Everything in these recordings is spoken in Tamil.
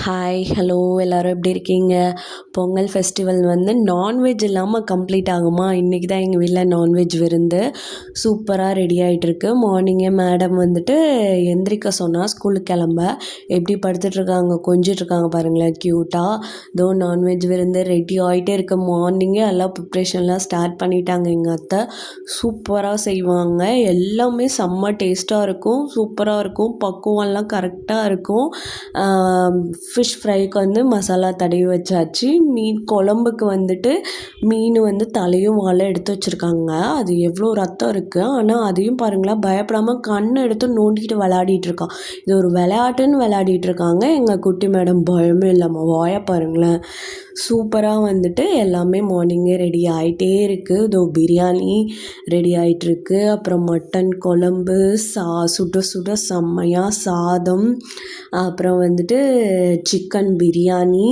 ஹாய் ஹலோ எல்லோரும் எப்படி இருக்கீங்க? பொங்கல் ஃபெஸ்டிவல் வந்து நான்வெஜ் இல்லாமல் கம்ப்ளீட் ஆகுமா? இன்றைக்கி தான் எங்கள் வீட்டில் நான்வெஜ் விருந்து சூப்பராக ரெடி ஆகிட்டுருக்கு. மார்னிங்கே மேடம் வந்துட்டு எந்திரிக்க சொன்னால் ஸ்கூலுக்கு கிளம்ப எப்படி படுத்துட்ருக்காங்க, கொஞ்சிட்ருக்காங்க பாருங்களேன் க்யூட்டாக. இதோ நான்வெஜ் விருந்து ரெடி ஆகிட்டே இருக்க. மார்னிங்கே எல்லாம் ப்ரிப்ரேஷன்லாம் ஸ்டார்ட் பண்ணிட்டாங்க. எங்கள் அத்தை சூப்பராக செய்வாங்க. எல்லாமே செம்ம டேஸ்ட்டாக இருக்கும், சூப்பராக இருக்கும், பக்குவம்லாம் கரெக்டாக இருக்கும். ஃபிஷ் ஃப்ரைக்கு வந்து மசாலா தடவி வச்சாச்சு. மீன் குழம்புக்கு வந்துட்டு மீன் வந்து தலையும் வாலும் எடுத்து வச்சுருக்காங்க. அது எவ்வளோ ரத்தம் இருக்குது, ஆனால் அதையும் பாருங்களேன் பயப்படாமல் கண்ணை எடுத்து நோண்டிக்கிட்டு விளையாடிட்டு இருக்கான். இது ஒரு விளையாட்டுன்னு விளையாடிட்டு இருக்காங்க. எங்கள் குட்டி மேடம் பயமே இல்லாமல் வாயை பாருங்களேன். சூப்பராக வந்துட்டு எல்லாமே மார்னிங்கே ரெடி ஆகிட்டே இருக்குது. இதோ பிரியாணி ரெடி ஆகிட்டுருக்கு. அப்புறம் மட்டன் குழம்பு, சுட சுட செம்மையாக சாதம், அப்புறம் வந்துட்டு சிக்கன் பிரியாணி,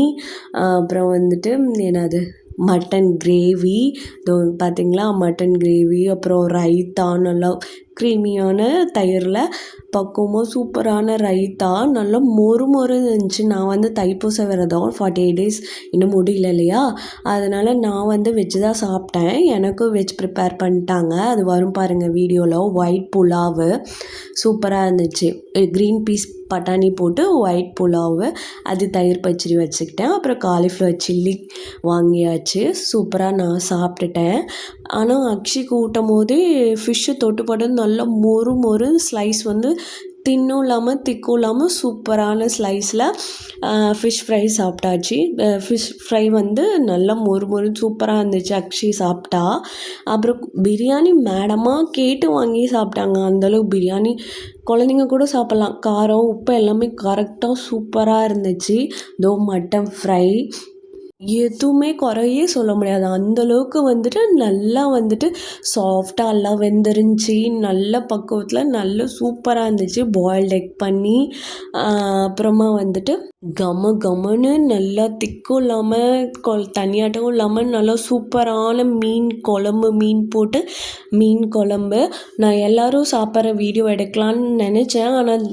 அப்புறம் வந்துட்டு என்னது மட்டன் கிரேவி. இதோ பார்த்திங்களா மட்டன் கிரேவி, அப்புறம் ரைத்தா, நல்லா க்ரீமியான தயிரில் பக்குவமாக சூப்பரான ரைத்தா, நல்லா மொறு இருந்துச்சு. நான் வந்து தைப்பூச விரதம் 48 days இன்னும் முடியல இல்லையா, அதனால் நான் வந்து வெஜ்ஜு தான் சாப்பிட்டேன். எனக்கும் வெஜ் ப்ரிப்பேர் பண்ணிட்டாங்க. அது வரும் பாருங்கள் வீடியோவில். ஒயிட் புலாவு சூப்பராக இருந்துச்சு. க்ரீன் பீஸ் பட்டாணி போட்டு ஒயிட் புலாவு, அது தயிர் பச்சடி வச்சுக்கிட்டேன். அப்புறம் காலிஃப்ளவர் சில்லி வாங்கியாச்சு. சூப்பராக நான் சாப்பிட்டுட்டேன். ஆனால் அக்ஷிக்கு ஊட்டும் போதே ஃபிஷ்ஷு தொட்டுப்பட்டு நல்லா மொறு ஸ்லைஸ் வந்து தின்னும் இல்லாமல் திக்கும் இல்லாமல் சூப்பரான ஸ்லைஸில் ஃபிஷ் ஃப்ரை சாப்பிட்டாச்சு. ஃபிஷ் ஃப்ரை வந்து நல்லா மொறு சூப்பராக இருந்துச்சு. அக்ஷி சாப்பிட்டா. அப்புறம் பிரியாணி மேடமாக கேட்டு வாங்கி சாப்பிட்டாங்க. அந்தளவுக்கு பிரியாணி குழந்தைங்க கூட சாப்பிட்லாம். காரம் உப்பு எல்லாமே கரெக்டாக சூப்பராக இருந்துச்சு. தோ மட்டன் ஃப்ரை எதுவுமே குறையே சொல்ல முடியாது. அந்தளவுக்கு வந்துட்டு நல்லா வந்துட்டு சாஃப்டாக எல்லாம் வெந்துருந்துச்சி. நல்ல பக்குவத்தில் நல்ல சூப்பராக இருந்துச்சு. பாயில்டு எக் பண்ணி அப்புறமா வந்துட்டு கமன்னு நல்லா திக்கும் இல்லாமல் தனியாட்டவும் இல்லாமல் நல்லா சூப்பரான மீன் குழம்பு, மீன் போட்டு மீன் குழம்பு. நான் எல்லோரும் சாப்பிட்ற வீடியோ எடுக்கலான்னு நினச்சேன். ஆனால்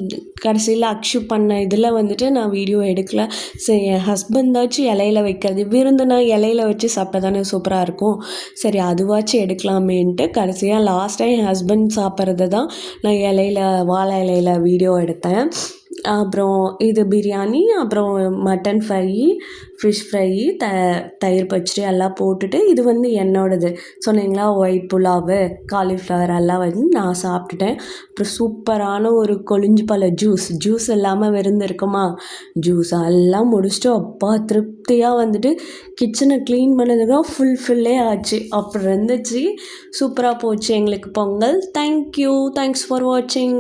கடைசியில் அக்ஷு பண்ண இதில் வந்துட்டு நான் வீடியோ எடுக்கல. சரி, என் ஹஸ்பண்டாச்சும் இலையில வைக்கிறது விருந்துனா இலையில வச்சு சாப்பிட்டா தானே சூப்பராக இருக்கும். சரி அதுவாச்சும் எடுக்கலாமேன்ட்டு கடைசியாக லாஸ்ட்டாக என் ஹஸ்பண்ட் சாப்பிட்றத தான் நான் வாழை இலையில வீடியோ எடுத்தேன். அப்புறம் இது பிரியாணி, அப்புறம் மட்டன் ஃப்ரை, ஃபிஷ் ஃப்ரை, தயிர் பச்சடி எல்லாம் போட்டுட்டு, இது வந்து என்னோடது சொன்னீங்களா ஒயிட் புலாவு, காலிஃப்ளவர் எல்லாம் வந்து நான் சாப்பிட்டுட்டேன். அப்புறம் சூப்பரான ஒரு கொழிஞ்சு பழ ஜூஸ் இல்லாமல் விருந்து இருக்குமா, ஜூஸ் எல்லாம் முடிச்சுட்டு அப்பா திருப்தியாக வந்துட்டு கிச்சனை க்ளீன் பண்ணதுக்காக ஃபுல்லே ஆச்சு. அப்படி இருந்துச்சு. சூப்பராக போச்சு எங்களுக்கு பொங்கல். தேங்க்ஸ் ஃபார் வாட்சிங்.